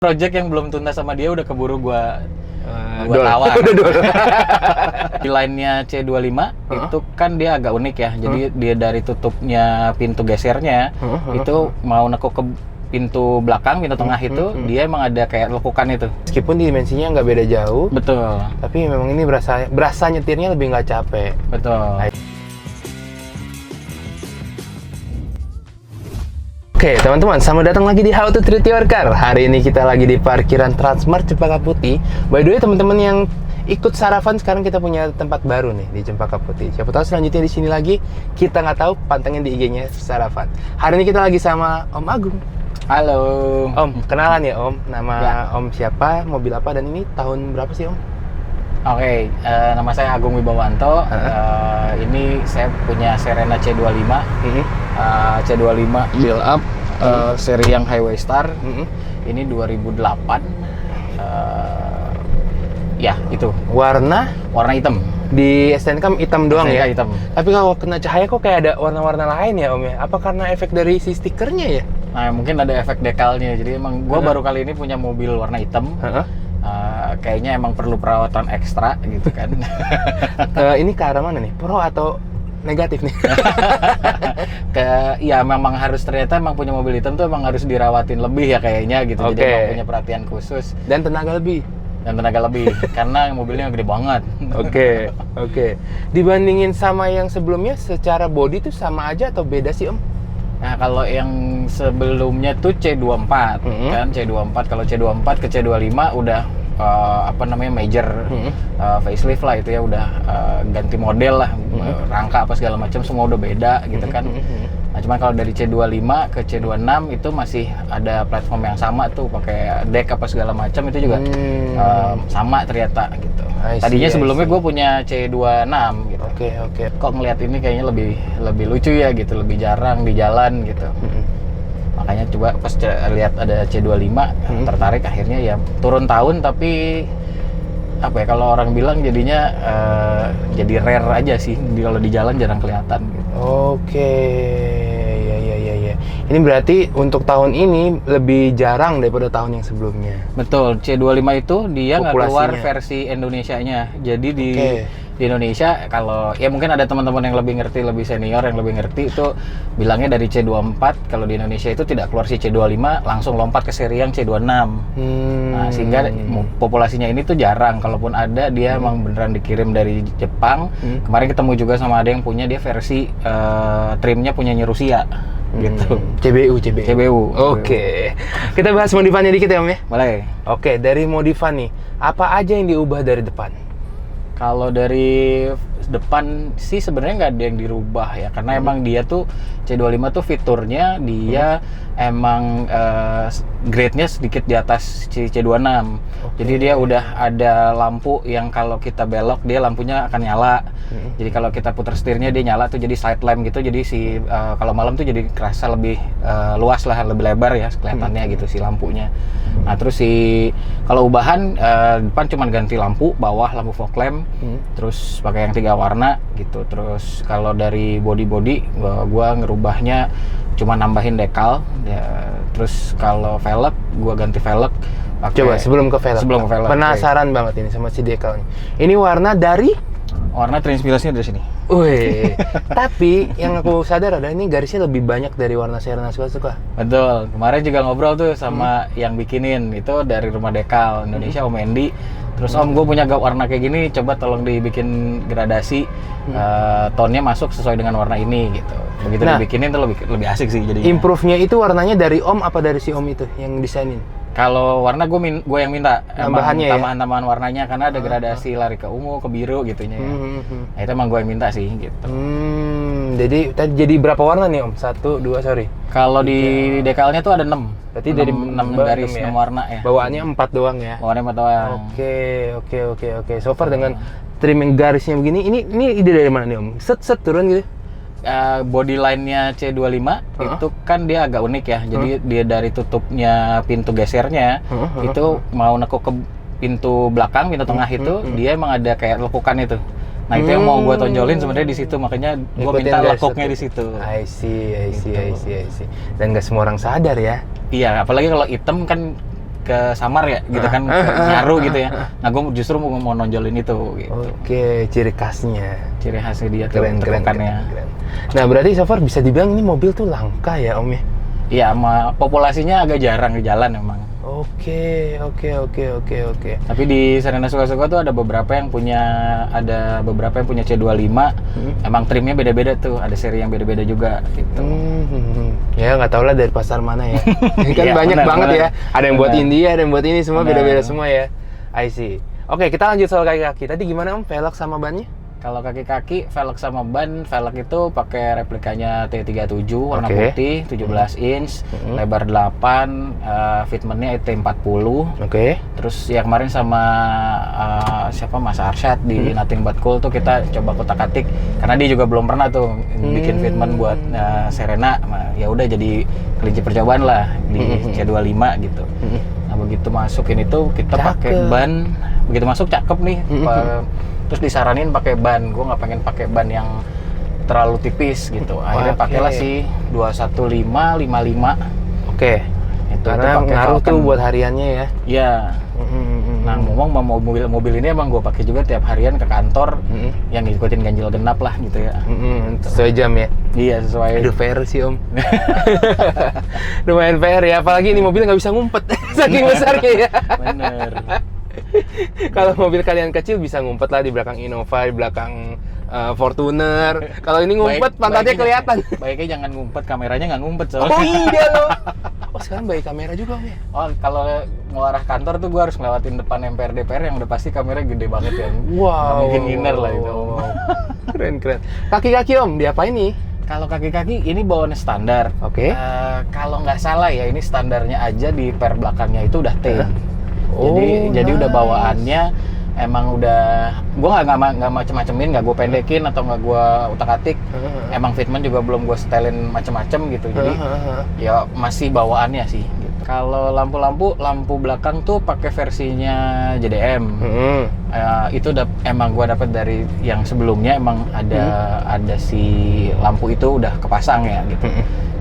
Project yang belum tuntas sama dia udah keburu gua Dol. tawar. Udah dol. Di line-nya C25 itu kan dia agak unik ya. Jadi dia dari tutupnya pintu gesernya itu mau nekuk ke pintu belakang, pintu tengah itu dia emang ada kayak lekukan itu. Meskipun dimensinya nggak beda jauh, Betul. tapi memang ini berasa nyetirnya lebih nggak capek. Betul. Oke teman-teman, selamat datang lagi di How to Treat Your Car. Hari ini kita lagi di parkiran Transmart Cempaka Putih. By the way teman-teman yang ikut sarapan, sekarang kita punya tempat baru nih di Cempaka Putih. Siapa tahu selanjutnya di sini lagi, kita nggak tahu, pantengin di IG-nya sarapan. Hari ini kita lagi sama Om Agung. Halo. Om, kenalan ya Om. Nama Ya. Om siapa, mobil apa, dan ini tahun berapa sih Om? Oke, nama saya Agung Wibawanto. Ini saya punya Serena C25. C25 build up seri yang Highway Star. Ini 2008. Ya, itu. Warna Warna hitam. di STNK hitam doang STNK ya? hitam. Tapi kalau kena cahaya kok kayak ada warna-warna lain ya Om ya? Apa karena efek dari si stikernya ya? Nah, mungkin ada efek dekalnya. Jadi emang gue baru kali ini punya mobil warna hitam. Kayaknya emang perlu perawatan ekstra gitu kan. Ini ke arah mana nih? Pro atau negatif nih? Ya memang harus, ternyata emang punya mobil hitam tuh emang harus dirawatin lebih ya kayaknya gitu. Jadi emang punya perhatian khusus Dan tenaga lebih? dan tenaga lebih karena mobilnya gede banget. Oke. Dibandingin sama yang sebelumnya, secara body tuh sama aja atau beda sih Om? Nah, kalau yang sebelumnya tuh C24 kan, C24. Kalau C24 ke C25 udah major facelift lah itu ya, udah ganti model lah, rangka apa segala macam semua udah beda gitu kan. Nah, cuman kalau dari C25 ke C26 itu masih ada platform yang sama tuh, pakai deck apa segala macam itu juga sama ternyata gitu. Tadinya sebelumnya gue punya C26 gitu. Oke. Kok ngelihat ini kayaknya lebih lucu ya gitu, lebih jarang di jalan gitu. Makanya coba pas lihat ada C25 tertarik, akhirnya ya turun tahun, tapi apa ya, kalau orang bilang jadinya jadi rare aja sih, kalau di jalan jarang kelihatan gitu. Oke. Ya. Ini berarti untuk tahun ini lebih jarang daripada tahun yang sebelumnya. Betul, C25 itu dia nggak keluar Populasinya. versi Indonesianya. Jadi di Indonesia, kalau ya mungkin ada teman-teman yang lebih ngerti, lebih senior yang lebih ngerti, itu bilangnya dari C24. Kalau di Indonesia itu tidak keluar si C25, langsung lompat ke seri yang C26. Nah, sehingga populasinya ini tuh jarang. Kalaupun ada, dia emang beneran dikirim dari Jepang. Kemarin ketemu juga sama ada yang punya, dia versi trimnya punyanya Rusia gitu. CBU. Oke. Kita bahas modifannya dikit ya Om ya. Boleh. Oke, dari modifan nih, apa aja yang diubah dari depan? Kalau dari depan sih sebenarnya nggak ada yang dirubah ya, karena emang dia tuh C25 tuh fiturnya dia emang grade-nya sedikit di atas C26. Jadi dia udah ada lampu yang kalau kita belok dia lampunya akan nyala. Jadi kalau kita putar setirnya dia nyala tuh, jadi side lamp gitu. Jadi kalau malam tuh jadi kerasa lebih luas lah, lebih lebar ya kelihatannya gitu si lampunya. Nah, terus kalau ubahan depan cuman ganti lampu, bawah lampu fog lamp, terus pakai yang 3 warna gitu. Terus kalau dari body gua ngerubahnya cuma nambahin dekal ya. Terus kalau velg gua ganti velg pakai. Coba sebelum ke velg. Penasaran banget ini sama si dekalnya. Ini warna dari? Warna terinspirasinya dari sini. Wih, tapi yang aku sadar ada ini garisnya lebih banyak dari warna Serena suka. Betul. Kemarin juga ngobrol tuh sama yang bikinin, itu dari Rumah Dekal Indonesia, Om Endi. Terus Om, gue punya warna kayak gini, coba tolong dibikin gradasi tone-nya masuk sesuai dengan warna ini gitu. Begitu dibikinin tuh lebih asik sih jadinya. Improve-nya itu warnanya dari Om apa dari si Om itu yang desainin? Kalau warna gue yang minta, tambahannya tambahan warnanya, karena ada gradasi lari ke ungu, ke biru gitunya ya. Nah, itu emang gue yang minta sih gitu. Jadi berapa warna nih Om? 1, 2, sorry. Kalau di dekalnya tuh ada 6. Berarti dari 6 garis, 6 warna ya. Bawaannya 4 doang ya. Warnanya 4 doang. Oke. So far dengan trim yang garisnya begini, ini ide dari mana nih Om? Set turun gitu. Body line-nya C25 itu kan dia agak unik ya. Jadi dia dari tutupnya pintu gesernya itu mau nekuk ke pintu belakang, pintu tengah itu dia emang ada kayak lekukan itu. Nah, itu yang mau gue tonjolin sebenarnya di situ, makanya gue minta lekuknya di situ. I see. Dan nggak semua orang sadar ya. Iya, apalagi kalau hitam kan ke samar ya gitu kan, nyaru gitu ya. Nah gue justru mau nonjolin itu gitu. Oke, ciri khasnya. Ciri khasnya dia tuh Keren. tepukannya. Nah, berarti so far bisa dibilang ini mobil tuh langka ya Om ya? Iya, populasinya agak jarang di jalan emang. Oke. Tapi di Serena Suka-Suka tuh ada beberapa yang punya C25. Emang trimnya beda-beda tuh, ada seri yang beda-beda juga gitu. Ya nggak tahu lah dari pasar mana ya. Ini kan Iya, banyak benar, banget benar. ya. Ada yang buat Benar. India, ada yang buat ini, semua Benar. beda-beda semua ya. I see. Oke, kita lanjut soal kaki-kaki. Tadi gimana Om, velg sama bannya? Kalau kaki-kaki, velg sama ban, velg itu pakai replikanya T37 warna Oke. putih, 17 inch, lebar 8, fitmentnya ET40. Oke. Terus yang kemarin sama siapa Mas Arsyad di Nothing But Cool tuh kita coba kotak-atik karena dia juga belum pernah tuh bikin fitment buat Serena. Nah, ya udah jadi kelinci percobaan lah di C25 gitu. Nah, begitu masukin itu kita pakai Cakep. ban, begitu masuk cakep nih. Terus disaranin pakai ban, gue nggak pengen pakai ban yang terlalu tipis gitu. Akhirnya Oke. pakailah si 21555. Oke. Itu Karena pakai ngaruh tuh Falcon. buat hariannya ya. Iya. Nah, ngomong mau mobil ini emang gue pakai juga tiap harian ke kantor, yang ngikutin ganjil genap lah gitu ya. Sesuai jam ya. Iya, sesuai. Aduh, PR sih Om. Lumayan PR ya, apalagi ini mobil nggak bisa ngumpet. Saking besarnya ya. Bener. Kalau mobil kalian kecil bisa ngumpet lah di belakang Innova, di belakang Fortuner. Kalau ini ngumpet, pantatnya kelihatan. Baiknya jangan ngumpet, kameranya nggak ngumpet soalnya. Oh iya loh. Oh sekarang baik kamera juga Om ya? Oh, kalau mau arah kantor tuh gue harus ngelewatin depan MPR DPR yang udah pasti kameranya gede banget ya. Nggak Wow. mungkin nginder lah itu. Keren. Kaki-kaki Om, diapain nih? Kalau kaki-kaki ini bawaannya standar. Oke. Kalau nggak salah ya ini standarnya aja di per belakangnya itu udah T. Oh, jadi udah nice. bawaannya emang udah, gue nggak macem-macemin, nggak gue pendekin atau nggak gue utak-atik. Emang fitment juga belum gue setelin macem-macem gitu. Jadi ya masih bawaannya sih. Gitu. Kalau lampu belakang tuh pakai versinya JDM. Itu emang gue dapet dari yang sebelumnya, emang ada si lampu itu udah kepasang ya gitu.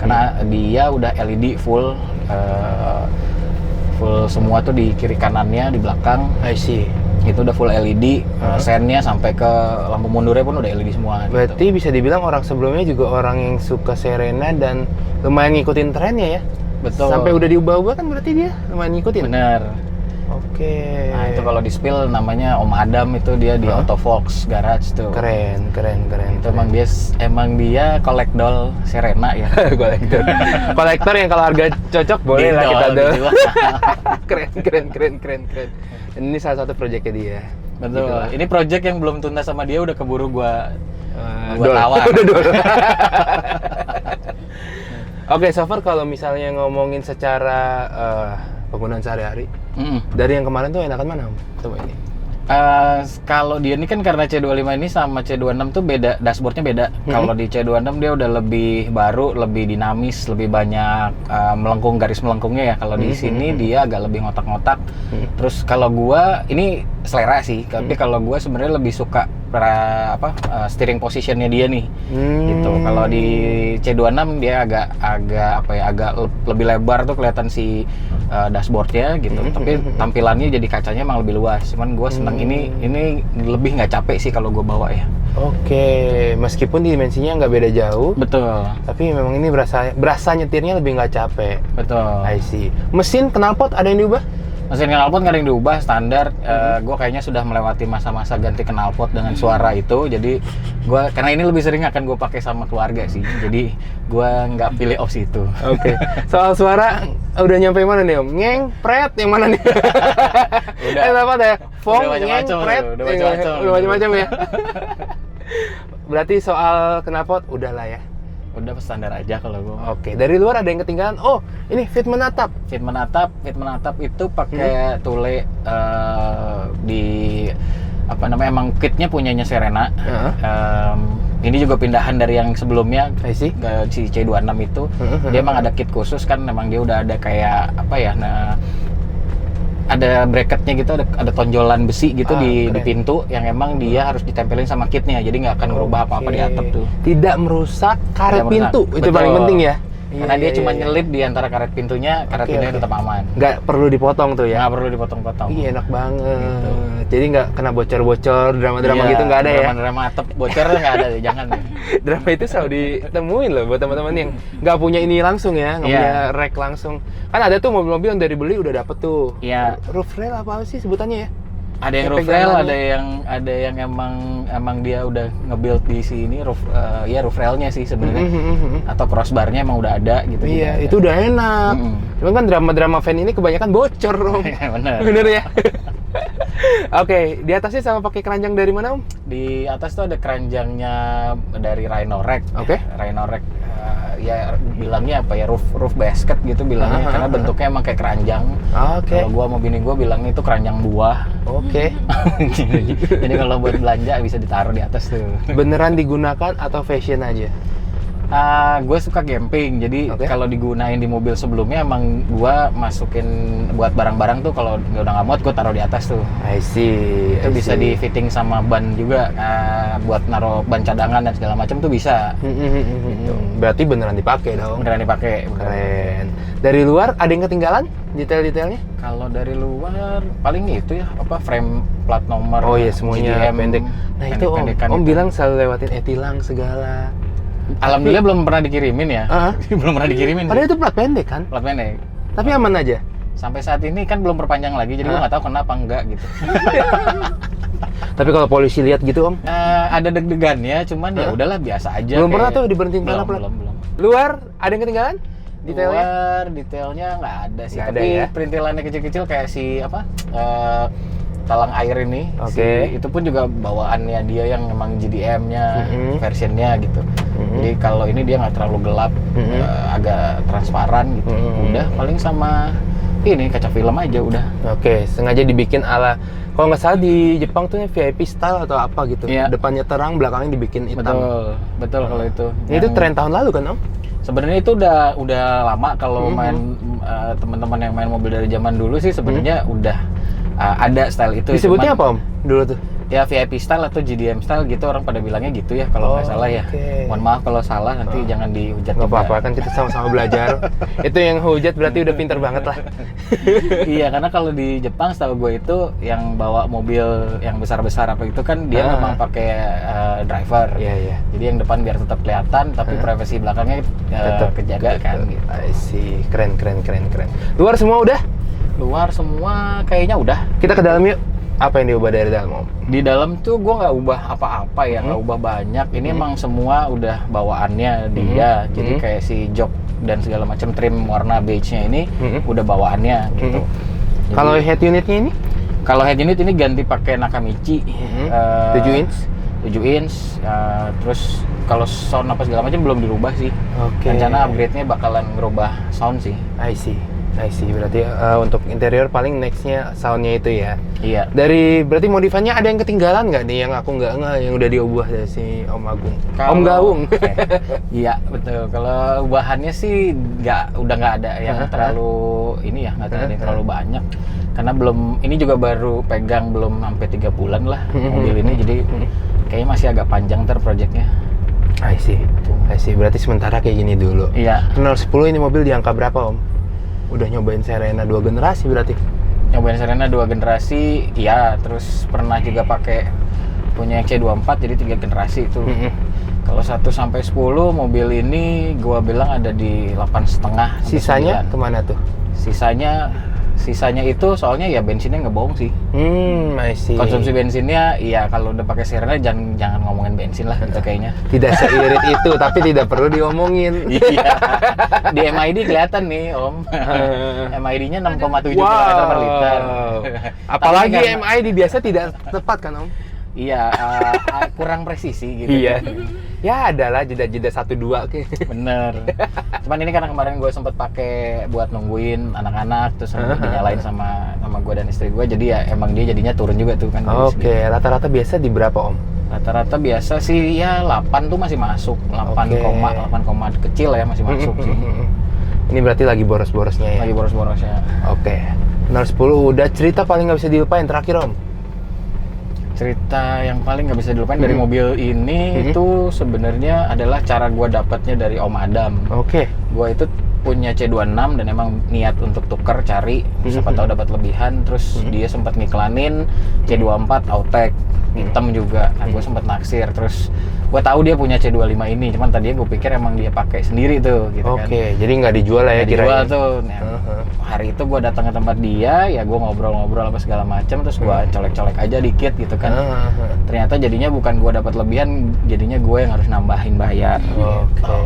Karena dia udah LED full semua tuh di kiri kanannya, di belakang. I see. Itu udah full LED, sennya sampai ke lampu mundurnya pun udah LED semua. Berarti gitu. bisa dibilang orang sebelumnya juga orang yang suka Serena dan lumayan ngikutin trennya ya? Betul. Sampai udah diubah-ubah kan berarti dia lumayan ngikutin? Bener. Oke. Nah itu kalau di spill namanya Om Adam, itu dia di Autofox Garage tuh. Keren. Itu emang dia kolektor Serena ya. Kolektor yang kalau harga cocok boleh lah kita Didol, dong. gitu. Keren. Ini salah satu proyeknya dia. Betul. Gitu lah. Ini project yang belum tuntas sama dia udah keburu gua Dol. tawar. Udah dol. Oke, so far kalau misalnya ngomongin secara penggunaan sehari-hari, dari yang kemarin tuh enakan mana Om? Coba ini. Kalau dia ini kan karena C25 ini sama C26 tuh beda, dashboardnya beda. Kalau di C26 dia udah lebih baru, lebih dinamis, lebih banyak melengkung, garis melengkungnya ya. Kalau di sini dia agak lebih ngotak-ngotak. Terus kalau gua ini selera sih, tapi kalau gua sebenarnya lebih suka steering positionnya dia nih. Gitu. Kalau di C26 dia agak lebih lebar tuh kelihatan si dashboardnya gitu. Tapi tampilannya jadi kacanya emang lebih luas. Cuman gua seneng ini lebih nggak capek sih kalau gue bawa ya. Oke, meskipun dimensinya nggak beda jauh, Betul. tapi memang ini berasa nyetirnya lebih nggak capek. Betul. I see. Mesin knalpot ada yang diubah? Mesin knalpot nggak ada yang diubah, standar. Gue kayaknya sudah melewati masa-masa ganti knalpot dengan suara itu. Jadi karena ini lebih sering akan gue pakai sama keluarga sih. Jadi gue nggak pilih opsi itu. Oke. Soal suara udah nyampe mana nih Om? Ngeng, pret, yang mana nih? Udah. Apa deh? Fong, Udah ngeng, macam-macam, pret, udah macam-macam. udah macam-macam ya. Berarti soal knalpot udahlah ya. Udah standar aja kalau gue. Oke, dari luar ada yang ketinggalan. Oh, ini fitment atap. Fitment atap itu pakai tule di emang kitnya punyanya Serena. Ini juga pindahan dari yang sebelumnya, I see. si C26 itu. Dia emang ada kit khusus kan, memang dia udah ada kayak ada bracketnya gitu, ada tonjolan besi gitu di pintu yang emang dia harus ditempelin sama kitnya, jadi nggak akan ngerubah apa-apa di atap tuh. Tidak merusak karet Tidak pintu, merusak. itu Betul. paling penting ya. Karena dia cuma nyelip di antara karet pintunya, karet pintunya tetap aman. Nggak perlu dipotong tuh ya? Nggak perlu dipotong-potong. Iya, enak banget. Gitu. Jadi nggak kena bocor-bocor, drama-drama gitu nggak ada ya? Drama-drama atap bocor nggak ada, jangan. Drama itu selalu ditemuin loh buat teman-teman yang nggak punya ini langsung ya, nggak punya rack langsung. Kan ada tuh mobil-mobil yang dari beli udah dapet tuh. Iya. Roof rail apa sih sebutannya ya? Ada yang roof rail, ada yang emang dia udah nge-build di sini roof railnya sih sebenarnya. Atau crossbarnya emang udah ada gitu. Iya, itu udah enak. Cuman kan drama-drama van ini kebanyakan bocor, Om. Bener. Bener ya? Oke, di atasnya sama pakai keranjang dari mana, Om? Di atas tuh ada keranjangnya dari Rhino-Rack. Oke. Rhino-Rack ya bilangnya apa ya, roof basket gitu bilangnya, karena bentuknya emang kayak keranjang. Oke. Kalau gua sama bini gua bilangnya itu keranjang buah. Oke. Jadi kalau buat belanja bisa ditaruh di atas tuh. Beneran digunakan atau fashion aja? Gue suka camping, jadi kalau digunain di mobil sebelumnya emang gue masukin buat barang-barang tuh kalau udah nggak muat gue taruh di atas tuh. I see. Itu bisa di fitting sama ban juga, buat naruh ban cadangan dan segala macam tuh bisa. Gitu. Berarti beneran dipakai dong. Beneran dipakai. Keren. Dari luar ada yang ketinggalan detail-detailnya? Kalau dari luar paling itu ya apa frame plat nomor. Oh iya, semuanya GDM, pendek. Nah itu Om bilang selalu lewatin e-tilang segala. Alhamdulillah belum pernah dikirimin ya. Belum pernah dikirimin. Padahal itu plat pendek kan? Plat pendek. Tapi aman aja. Sampai saat ini kan belum perpanjang lagi, jadi gue nggak tahu kenapa enggak gitu. Tapi kalau polisi lihat gitu, Om? Ada deg-degannya, cuman ya udahlah biasa aja. Belum pernah tuh diberhentiin karena plat? Belum. Luar ada yang ketinggalan? Detailnya? Luar detailnya nggak ada sih. Nggak Tapi ada ya? perintilannya kecil-kecil kayak si apa? Talang air ini. Itu pun juga bawaannya dia yang memang GDM-nya versionnya gitu. Jadi kalau ini dia nggak terlalu gelap, agak transparan gitu. Udah paling sama ini kaca film aja udah. Oke, sengaja dibikin ala, kalau nggak salah di Jepang tuh VIP style atau apa gitu. Iya. Depannya terang, belakangnya dibikin hitam. Betul kalau itu. Itu tren tahun lalu kan, Om? Sebenarnya itu udah lama kalau main teman-teman yang main mobil dari zaman dulu sih sebenarnya udah ada style itu. Disebutnya apa, Om? Dulu tuh? Ya VIP style atau GDM style gitu, orang pada bilangnya gitu ya kalau nggak salah ya. Mohon maaf kalau salah, nanti jangan dihujat. Nggak apa-apa, kan kita sama-sama belajar. Itu yang hujat berarti udah pinter banget lah. Iya, karena kalau di Jepang setahu gue itu yang bawa mobil yang besar-besar apa itu kan dia memang pakai driver. Iya. Jadi yang depan biar tetap kelihatan, tapi privasi belakangnya tetap kejaga kan gitu. I see, keren. Luar semua udah? Luar semua kayaknya udah. Kita ke dalam yuk. Apa yang diubah dari dalam, Om? Di dalam tuh gue nggak ubah apa-apa ya, nggak ubah banyak. Ini emang semua udah bawaannya dia. Jadi kayak si jok dan segala macam trim warna beige-nya ini udah bawaannya gitu. Kalau head unitnya ini? Kalau head unit ini ganti pakai Nakamichi 7 inch? 7 inch. Terus kalau sound apa segala macam belum dirubah sih. Rencana upgrade-nya bakalan ngerubah sound sih. I see. Berarti untuk interior paling next-nya sound-nya itu ya? Iya. Berarti modifannya ada yang ketinggalan nggak nih yang aku nggak yang udah diubah dari si Om Agung? Om Gawung. Iya betul. Kalau ubahannya sih udah nggak ada yang terlalu ini ya, nggak ada yang terlalu banyak. Karena ini juga baru pegang belum sampai 3 bulan lah mobil ini, jadi kayaknya masih agak panjang proyeknya. I see. Berarti sementara kayak gini dulu. Iya. 0-10 ini mobil di angka berapa, Om? Udah nyobain Serena 2 generasi berarti? Nyobain Serena 2 generasi, iya. Terus pernah juga pakai punya yang C24, jadi 3 generasi itu. Kalau 1 sampai 10 mobil ini gua bilang ada di 8,5. Sisanya kemana tuh? Sisanya itu soalnya ya bensinnya ngebohong sih. I see. Konsumsi bensinnya, iya kalau udah pakai Serena jangan ngomongin bensin lah gitu kayaknya. Tidak seirit itu, tapi tidak perlu diomongin. Iya. Di MID kelihatan nih, Om. MID-nya 6,7 km per liter. Apalagi MID biasa tidak tepat kan, Om? Iya, kurang presisi gitu. Iya. Ya adalah jeda-jeda 1-2 Bener. Cuman ini karena kemarin gue sempet pakai buat nungguin anak-anak, terus dinyalain sama gue dan istri gue, jadi ya emang dia jadinya turun juga tuh kan. Oke, rata-rata biasa di berapa, Om? Rata-rata biasa sih ya 8 tuh masih masuk, 8 kecil ya masih masuk sih. Ini berarti lagi boros-borosnya ya? Lagi boros-borosnya. Oke. 0-10 udah, cerita paling nggak bisa dilupain terakhir, Om? Cerita yang paling nggak bisa dilupain dari mobil ini itu sebenarnya adalah cara gue dapatnya dari Om Adam. Oke. Gue itu punya C26 dan emang niat untuk tuker cari, siapa tahu dapat lebihan. Terus dia sempat ngiklanin C24 Autek hitam juga. Nah, gue sempat naksir. Terus gue tahu dia punya C25 ini, cuman tadinya gue pikir emang dia pakai sendiri tuh gitu kan. Oke, jadi nggak dijual lah ya Nggak dijual kirain. tuh. Nah, hari itu gue datang ke tempat dia, ya gue ngobrol-ngobrol apa segala macam, terus gue colek-colek aja dikit gitu kan. Ternyata jadinya bukan gue dapat lebihan, jadinya gue yang harus nambahin bayar. Oke.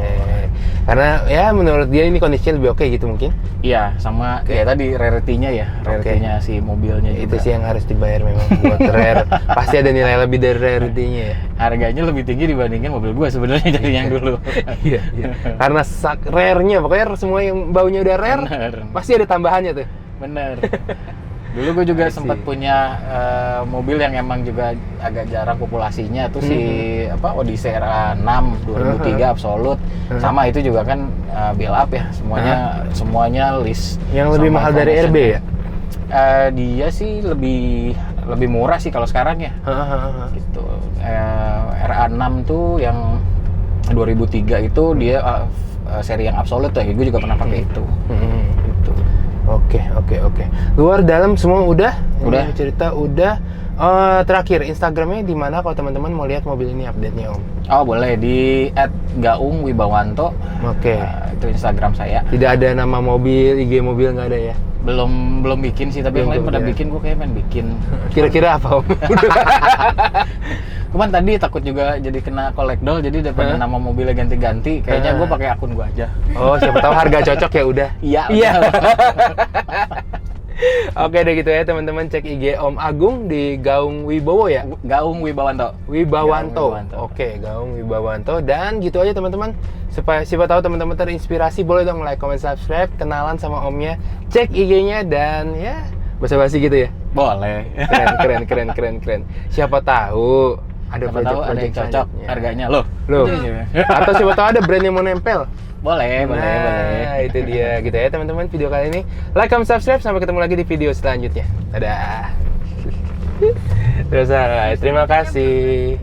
Karena ya menurut dia ini kondisinya lebih oke gitu mungkin. Iya, sama ya tadi rarity-nya ya, rarity-nya si mobilnya Itu juga. sih yang harus dibayar memang buat rare. Pasti ada nilai lebih dari rarity-nya ya. Harganya lebih tinggi dibandingin mobil gue sebenarnya dari yang dulu. Iya, iya. Karena rare-nya, pokoknya semua yang baunya udah rare, Bener. pasti ada tambahannya tuh. Bener. Dulu gue juga I see. sempat punya mobil yang emang juga agak jarang populasinya tuh si Odyssey RA6 2003 Absolute. Sama itu juga kan build up ya, semuanya list. Yang lebih sama mahal dari RB ya? Dia sih lebih murah sih kalau sekarang ya. Gitu. RA6 tuh yang 2003 itu dia seri yang Absolute ya, gue juga pernah pakai itu. Gitu. Oke. Luar dalam semua udah? Udah. Ini cerita udah. Terakhir, Instagramnya di mana kalau teman-teman mau lihat mobil ini update-nya Om? Oh boleh di @gaungwibawanto. Oke. Itu Instagram saya. Tidak ada nama mobil, IG mobil nggak ada ya? Belum bikin sih, tapi Belum yang lain pada kepikiran. bikin, gue kayak pengen bikin. Kira-kira apa Om? Cuman tadi takut juga jadi kena kolekdol, jadi daripada nama mobilnya ganti-ganti, kayaknya gue pakai akun gue aja. Oh, siapa tahu harga cocok ya udah. Iya. Oke deh gitu ya teman-teman, cek IG Om Agung di Gaung Wibowo ya. Gaung Wibawanto. Wibawanto. Gaung Wibawanto. Oke, Gaung Wibawanto. Dan gitu aja teman-teman. Supaya siapa tahu teman-teman terinspirasi, boleh dong like, comment, subscribe, kenalan sama Omnya, cek IG-nya dan ya basa-basi gitu ya. Boleh. Keren. Siapa tahu ada Siapa tahu ada yang cocok selanjutnya. harganya. Loh. Atau siapa tahu ada brand yang mau nempel. Boleh. Nah, itu dia gitu ya teman-teman video kali ini. Like, comment, subscribe, sampai ketemu lagi di video selanjutnya. Dadah. Terus, terima kasih.